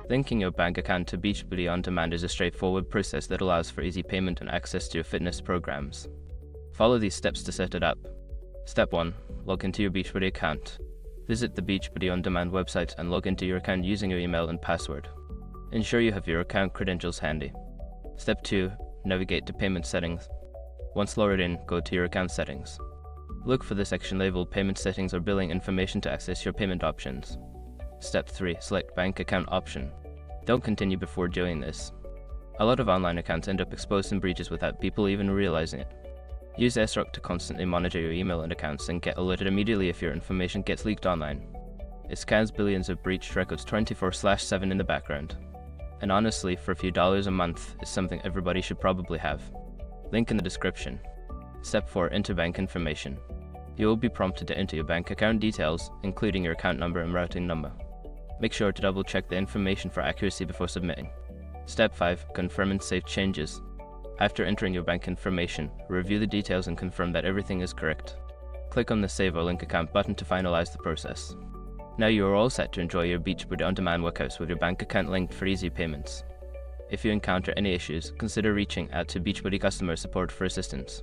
Linking your bank account to Beachbody On Demand is a straightforward process that allows for easy payment and access to your fitness programs. Follow these steps to set it up. Step 1. Log into your Beachbody account. Visit the Beachbody On Demand website and log into your account using your email and password. Ensure you have your account credentials handy. Step 2. Navigate to Payment Settings. Once logged in, go to your account settings. Look for the section labeled Payment Settings or Billing Information to access your payment options. Step 3. Select Bank Account option. Don't continue before doing this. A lot of online accounts end up exposed in breaches without people even realizing it. Use SROC to constantly monitor your email and accounts and get alerted immediately if your information gets leaked online. It scans billions of breached records 24/7 in the background. And honestly, for a few dollars a month, is something everybody should probably have. Link in the description. Step 4. Enter bank information. You will be prompted to enter your bank account details, including your account number and routing number. Make sure to double check the information for accuracy before submitting. Step 5. Confirm and save changes. After entering your bank information, review the details and confirm that everything is correct. Click on the Save or Link Account button to finalize the process. Now you are all set to enjoy your Beachbody On Demand workouts with your bank account linked for easy payments. If you encounter any issues, consider reaching out to Beachbody customer support for assistance.